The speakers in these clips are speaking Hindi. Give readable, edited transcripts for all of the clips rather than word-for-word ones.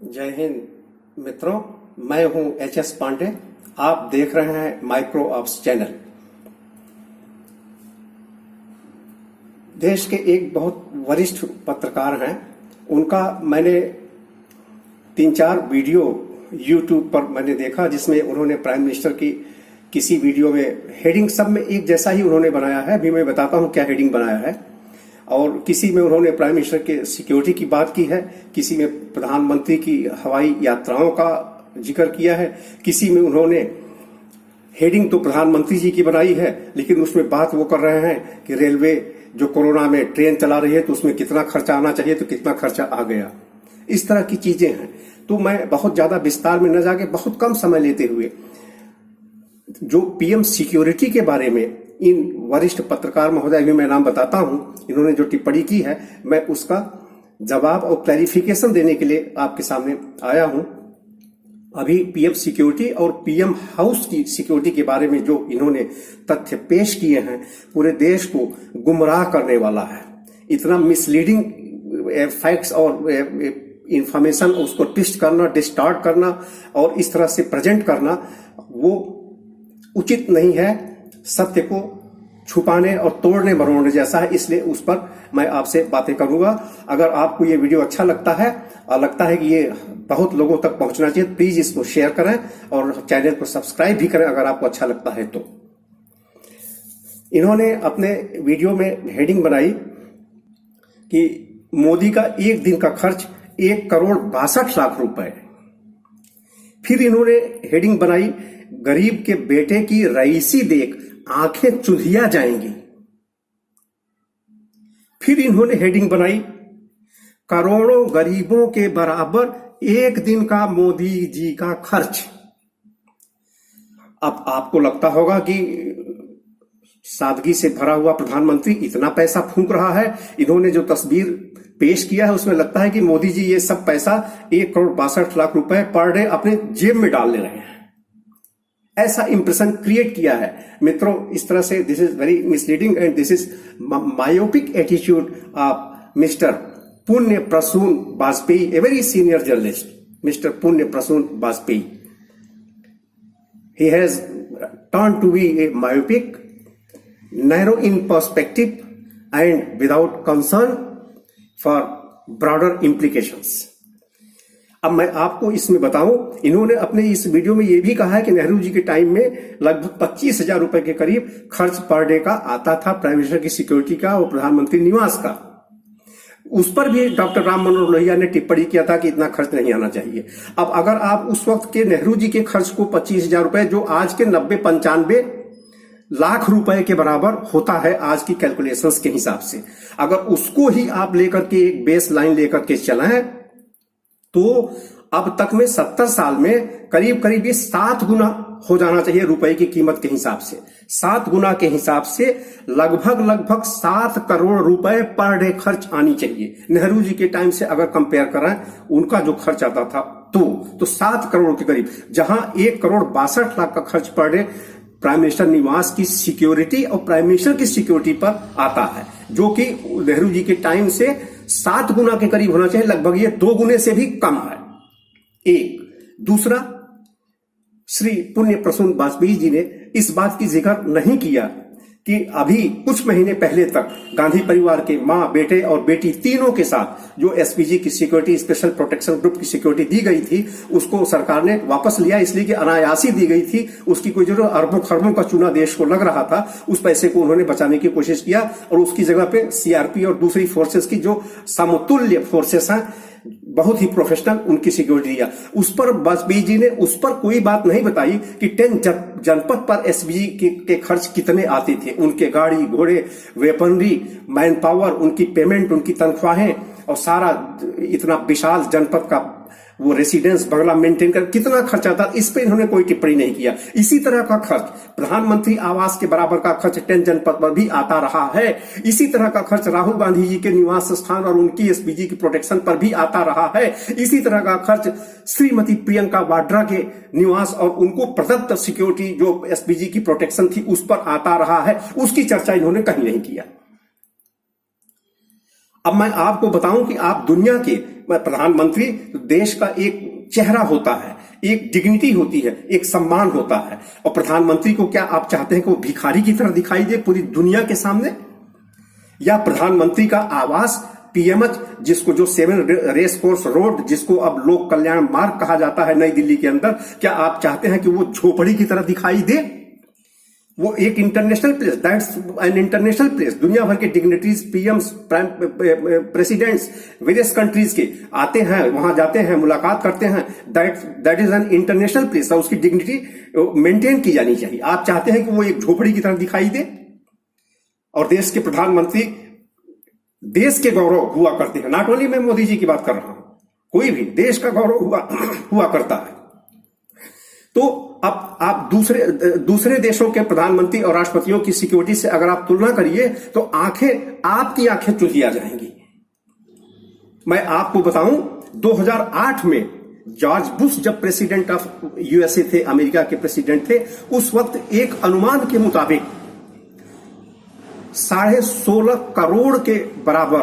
जय हिंद मित्रों, मैं हूं एच.एस. पांडे। आप देख रहे हैं माइक्रो ऑप्स चैनल। देश के एक बहुत वरिष्ठ पत्रकार हैं, उनका मैंने 3-4 वीडियो यूट्यूब पर मैंने देखा, जिसमें उन्होंने प्राइम मिनिस्टर की किसी वीडियो में हेडिंग सब में एक जैसा ही उन्होंने बनाया है। अभी मैं बताता हूं क्या हेडिंग बनाया है। और किसी में उन्होंने प्राइम मिनिस्टर के सिक्योरिटी की बात की है, किसी में प्रधानमंत्री की हवाई यात्राओं का जिक्र किया है, किसी में उन्होंने हेडिंग तो प्रधानमंत्री जी की बनाई है, लेकिन उसमें बात वो कर रहे हैं कि रेलवे जो कोरोना में ट्रेन चला रही है तो उसमें कितना खर्चा आना चाहिए, तो कितना खर्चा आ गया। इस तरह की चीजें हैं। तो मैं बहुत ज्यादा विस्तार में न जाके बहुत कम समय लेते हुए जो पीएम सिक्योरिटी के बारे में इन वरिष्ठ पत्रकार महोदय भी मैं नाम बताता हूं, इन्होंने जो टिप्पणी की है, मैं उसका जवाब और क्लैरिफिकेशन देने के लिए आपके सामने आया हूं। अभी पीएम सिक्योरिटी और पीएम हाउस की सिक्योरिटी के बारे में जो इन्होंने तथ्य पेश किए हैं, पूरे देश को गुमराह करने वाला है। इतना मिसलीडिंग फैक्ट्स और इंफॉर्मेशन उसको ट्विस्ट करना, डिस्टॉर्ट करना और इस तरह से प्रेजेंट करना वो उचित नहीं है। सत्य को छुपाने और तोड़ने मरोड़ने जैसा है, इसलिए उस पर मैं आपसे बातें करूंगा। अगर आपको ये वीडियो अच्छा लगता है और लगता है कि ये बहुत लोगों तक पहुंचना चाहिए, प्लीज इसको शेयर करें और चैनल को सब्सक्राइब भी करें अगर आपको अच्छा लगता है तो। इन्होंने अपने वीडियो में हेडिंग बनाई कि मोदी का एक दिन का खर्च 1,62,00,000 रुपए। फिर इन्होंने हेडिंग बनाई, गरीब के बेटे की रईसी देख आंखें चुंधिया जाएंगी। फिर इन्होंने हेडिंग बनाई, करोड़ों गरीबों के बराबर एक दिन का मोदी जी का खर्च। अब आपको लगता होगा कि सादगी से भरा हुआ प्रधानमंत्री इतना पैसा फूंक रहा है। इन्होंने जो तस्वीर पेश किया है उसमें लगता है कि मोदी जी ये सब पैसा 1,62,00,000 रुपए पर डे अपने जेब में डाल ले रहे हैं, ऐसा इंप्रेशन क्रिएट किया है। मित्रों, इस तरह से this is very misleading and this is myopic attitude of mister Punya Prasun Vajpayee, a very senior journalist, mister Punya Prasun Vajpayee. He has turned to be a myopic, narrow in perspective and without concern for broader implications. अब मैं आपको इसमें बताऊं, इन्होंने अपने इस वीडियो में यह भी कहा है कि नेहरू जी के टाइम में लगभग 25,000 रुपए के करीब खर्च पर डे का आता था प्राइम मिनिस्टर की सिक्योरिटी का और प्रधानमंत्री निवास का। उस पर भी डॉक्टर राम मनोहर लोहिया ने टिप्पणी किया था कि इतना खर्च नहीं आना चाहिए। अब अगर आप उस वक्त के नेहरू जी के खर्च को 25,000 रुपए, जो आज के 90-95 लाख रुपए के बराबर होता है आज की कैलकुलेशंस के हिसाब से, अगर उसको ही आप लेकर के एक बेस लाइन लेकर के चलाएं तो अब तक में 70 साल में करीब करीब ये 7 गुना हो जाना चाहिए रुपए की कीमत के हिसाब से। 7 गुना के हिसाब से लगभग 7 करोड़ रुपए पर डे खर्च आनी चाहिए। नेहरू जी के टाइम से अगर कंपेयर करें उनका जो खर्च आता था तो 7 करोड़ के करीब, जहां 1,62,00,000 का खर्च पर डे प्राइम मिनिस्टर निवास की सिक्योरिटी और प्राइम मिनिस्टर की सिक्योरिटी पर आता है, जो कि नेहरू जी के टाइम से 7 गुना के करीब होना चाहिए। लगभग ये 2 गुने से भी कम है। एक दूसरा, श्री पुण्य प्रसून वाजपेयी जी ने इस बात की जिक्र नहीं किया कि अभी कुछ महीने पहले तक गांधी परिवार के मां, बेटे और बेटी तीनों के साथ जो एसपीजी की सिक्योरिटी, स्पेशल प्रोटेक्शन ग्रुप की सिक्योरिटी दी गई थी, उसको सरकार ने वापस लिया, इसलिए कि अनायासी दी गई थी। उसकी कोई जरूरत, अरबों खरबों का चूना देश को लग रहा था, उस पैसे को उन्होंने बचाने की कोशिश किया और उसकी जगह पे सीआरपी और दूसरी फोर्सेस की जो समतुल्य फोर्सेस हैं, बहुत ही प्रोफेशनल, उनकी सिक्योरिटी दिया। उस पर वाजपेयी जी ने उस पर कोई बात नहीं बताई कि 10 जनपद पर एसपीजी के खर्च कितने आते थे, उनके गाड़ी घोड़े, वेपनरी, मैन पावर, उनकी पेमेंट, उनकी तनख्वाहें और सारा इतना विशाल जनपद का वो रेसिडेंस बंगला मेंटेन कर कितना खर्च आता, इस पे इन्होंने कोई टिप्पणी नहीं किया। इसी तरह का खर्च प्रधानमंत्री आवास के बराबर का खर्च 10 जनपद पर भी आता रहा है। इसी तरह का खर्च राहुल गांधी जी के निवास स्थान और उनकी एसपीजी की प्रोटेक्शन पर भी आता रहा है। इसी तरह का खर्च श्रीमती प्रियंका वाड्रा के निवास और उनको प्रदत्त सिक्योरिटी जो एसपीजी की प्रोटेक्शन थी उस पर आता रहा है। उसकी चर्चा इन्होंने कहीं नहीं किया। अब मैं आपको बताऊं कि आप दुनिया के प्रधानमंत्री देश का एक चेहरा होता है, एक डिग्निटी होती है, एक सम्मान होता है। और प्रधानमंत्री को क्या आप चाहते हैं कि वो भिखारी की तरह दिखाई दे पूरी दुनिया के सामने? या प्रधानमंत्री का आवास पीएमएच, जिसको जो 7 रेस कोर्स रोड, जिसको अब लोक कल्याण मार्ग कहा जाता है नई दिल्ली के अंदर, क्या आप चाहते हैं कि वो झोपड़ी की तरह दिखाई दे? वो एक international place, that's an international place. दुनिया भर के dignitaries, PMs, presidents various countries के आते हैं, वहां जाते हैं, मुलाकात करते हैं। That is an international place और उसकी डिग्निटी मेंटेन की जानी चाहिए। आप चाहते हैं कि वो एक झोपड़ी की तरह दिखाई दे? और देश के प्रधानमंत्री देश के गौरव हुआ करते हैं। नॉट ओनली मैं मोदी जी की बात कर रहा हूं, कोई भी देश का गौरव हुआ करता है। तो अब आप दूसरे देशों के प्रधानमंत्री और राष्ट्रपतियों की सिक्योरिटी से अगर आप तुलना करिए तो आपकी आंखें चुंधिया जाएंगी। मैं आपको बताऊं, 2008 में जॉर्ज बुश जब प्रेसिडेंट ऑफ यूएसए थे, अमेरिका के प्रेसिडेंट थे, उस वक्त एक अनुमान के मुताबिक 16.5 करोड़ के बराबर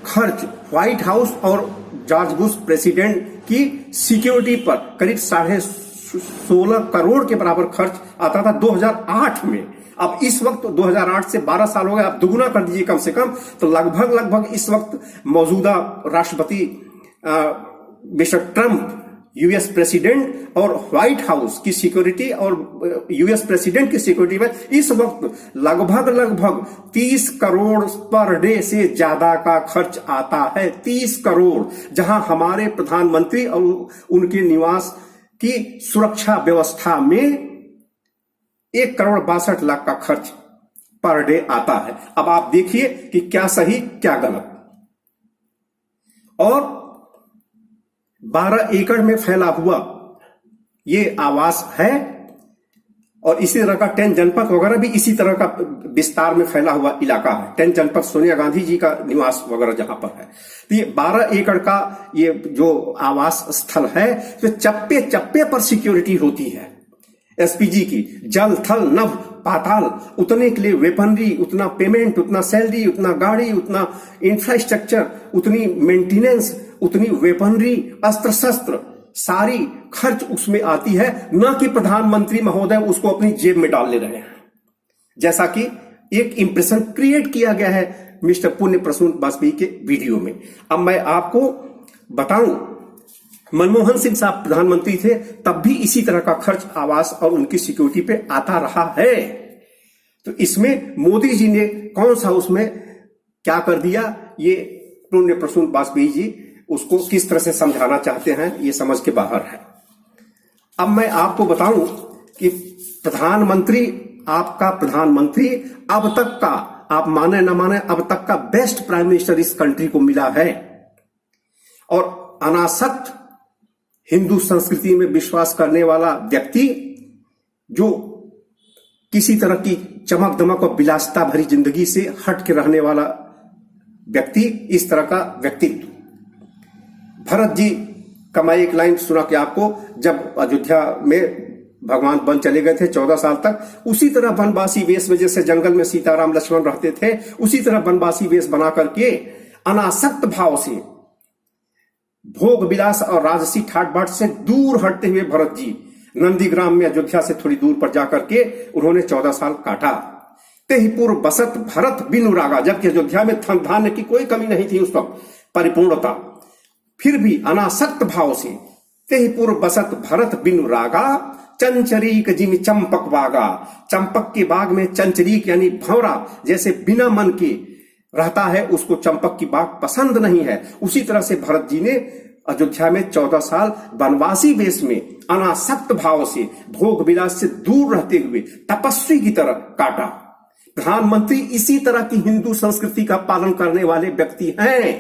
खर्च व्हाइट हाउस और जॉर्ज बुश प्रेसिडेंट की सिक्योरिटी पर करीब 16.5 करोड़ के बराबर खर्च आता था 2008 में। अब इस वक्त 2008 से 12 साल हो गए, आप दुगुना कर दीजिए कम से कम, तो लगभग इस वक्त मौजूदा राष्ट्रपति मिस्टर ट्रंप, यूएस प्रेसिडेंट और व्हाइट हाउस की सिक्योरिटी और यूएस प्रेसिडेंट की सिक्योरिटी में इस वक्त लगभग 30 करोड़ पर डे से ज्यादा का खर्च आता है। 30 करोड़, जहां हमारे प्रधानमंत्री और उनके निवास की सुरक्षा व्यवस्था में 1,62,00,000 का खर्च पर डे आता है। अब आप देखिए कि क्या सही क्या गलत। और 12 एकड़ में फैला हुआ ये आवास है और इसी तरह का 10 जनपद वगैरह भी इसी तरह का विस्तार में फैला हुआ इलाका है। 10 जनपद सोनिया गांधी जी का निवास वगैरह जहां पर है, तो ये 12 एकड़ का ये जो आवास स्थल है, तो चप्पे चप्पे पर सिक्योरिटी होती है एसपीजी की। जल, थल, नभ, पाताल, उतने के लिए वेपनरी, उतना पेमेंट, उतना सैलरी, उतना गाड़ी, उतना इंफ्रास्ट्रक्चर, उतनी मेंटेनेंस, उतनी वेपनरी, अस्त्र शस्त्र, सारी खर्च उसमें आती है, न कि प्रधानमंत्री महोदय उसको अपनी जेब में डाल ले रहे हैं, जैसा कि एक इंप्रेशन क्रिएट किया गया है मिस्टर पुण्य प्रसून वाजपेयी के वीडियो में। अब मैं आपको बताऊं, मनमोहन सिंह साहब प्रधानमंत्री थे तब भी इसी तरह का खर्च आवास और उनकी सिक्योरिटी पे आता रहा है। तो इसमें मोदी जी ने कौन सा उसमें क्या कर दिया, ये पुण्य प्रसून वाजपेयी जी उसको किस तरह से समझाना चाहते हैं, ये समझ के बाहर है। अब मैं आपको बताऊं कि प्रधानमंत्री, आपका प्रधानमंत्री अब तक का, आप माने न माने, अब तक का बेस्ट प्राइम मिनिस्टर इस कंट्री को मिला है। और अनासक्त हिंदू संस्कृति में विश्वास करने वाला व्यक्ति, जो किसी तरह की चमक दमक और विलासिता भरी जिंदगी से हट के रहने वाला व्यक्ति, इस तरह का व्यक्तित्व। भरत जी का मैं एक लाइन सुना कि आपको, जब अयोध्या में भगवान वन चले गए थे 14 साल तक, उसी तरह वनवासी वेश में, जैसे जंगल में सीताराम लक्ष्मण रहते थे, उसी तरह वनवासी वेश बना करके अनासक्त भाव से भोग विलास और राजसी ठाट बाट से दूर हटते हुए भरत जी नंदीग्राम में अयोध्या से थोड़ी दूर पर जाकर के उन्होंने 14 साल काटा। तेहि पूर्व बसत भरत बिनु रागा, जबकि अयोध्या में धन धान्य की कोई कमी नहीं थी उस वक्त, परिपूर्णता, फिर भी अनासक्त भाव से तेहि पूर्व बसत भरत बिनु रागा, चंचरीक जिमि चंपक बागा, चंपक के बाग में चंचरीक यानी भंवरा जैसे बिना मन के रहता है, उसको चंपक की बाग पसंद नहीं है। उसी तरह से भरत जी ने अयोध्या में 14 साल वनवासी वेश में अनासक्त भाव से भोग विलास से दूर रहते हुए तपस्वी की तरह काटा। प्रधानमंत्री इसी तरह की हिंदू संस्कृति का पालन करने वाले व्यक्ति हैं।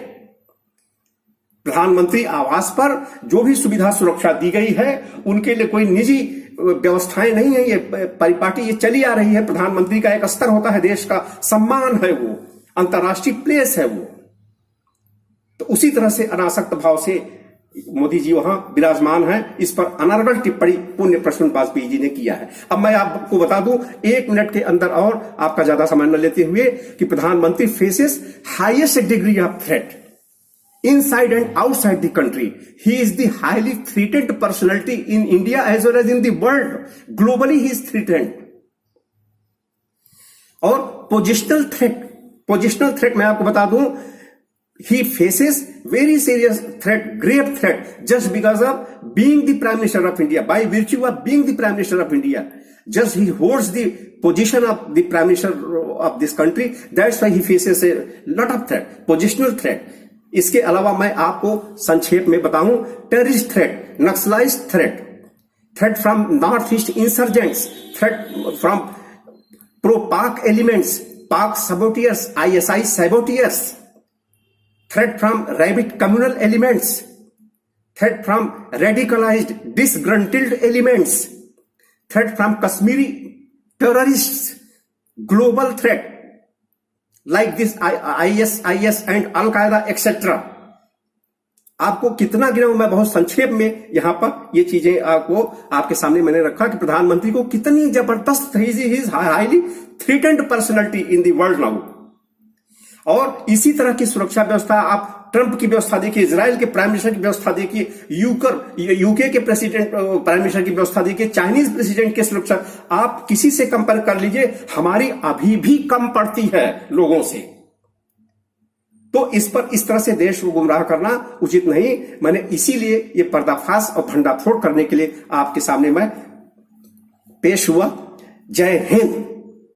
प्रधानमंत्री आवास पर जो भी सुविधा सुरक्षा दी गई है, उनके लिए कोई निजी व्यवस्थाएं नहीं है, ये परिपाटी ये चली आ रही है। प्रधानमंत्री का एक स्तर होता है, देश का सम्मान है, वो अंतर्राष्ट्रीय प्लेस है वो। तो उसी तरह से अनासक्त भाव से मोदी जी वहां विराजमान हैं। इस पर अनर्गल टिप्पणी पुण्य प्रसून वाजपेयी जी ने किया है। अब मैं आपको बता दूं 1 मिनट के अंदर, और आपका ज्यादा समय न लेते हुए, कि प्रधानमंत्री faces highest degree of threat. inside and outside the country. He is the highly threatened personality in India as well as in the world. Globally, he is threatened. और पोजिशनल थ्रेट मैं आपको बता दूं, he faces very serious threat, grave threat, just because of being the Prime Minister of India. By virtue of being the Prime Minister of India, just he holds the position of the Prime Minister of this country. That's why he faces a lot of threat, positional threat. इसके अलावा मैं आपको संक्षेप में बताऊं, terrorist threat, Naxalites threat, threat from north east insurgents, threat from pro पाक एलिमेंट्स, पाक सबोटियर्स, ISI सबोटियर्स, threat from rabid communal elements, threat from radicalized disgruntled elements, threat from Kashmiri terrorists, global threat like this IS and Al-Qaeda etc. आपको कितना गिनाऊं मैं, बहुत संक्षेप में यहां पर ये चीजें आपको आपके सामने मैंने रखा कि प्रधानमंत्री को कितनी जबरदस्त highly threatened personality in the world now. और इसी तरह की सुरक्षा व्यवस्था आप ट्रंप की व्यवस्था देखिए, इजराइल के प्राइम मिनिस्टर की व्यवस्था देखिए, यूके के प्रेसिडेंट प्राइम मिनिस्टर की व्यवस्था देखिए, चाइनीज प्रेसिडेंट की सुरक्षा आप किसी से कंपेयर कर लीजिए, हमारी अभी भी कम पड़ती है लोगों से। तो इस पर इस तरह से देश को गुमराह करना उचित नहीं। मैंने इसीलिए ये पर्दाफाश और भंडाफोड़ करने के लिए आपके सामने मैं पेश हुआ। जय हिंद।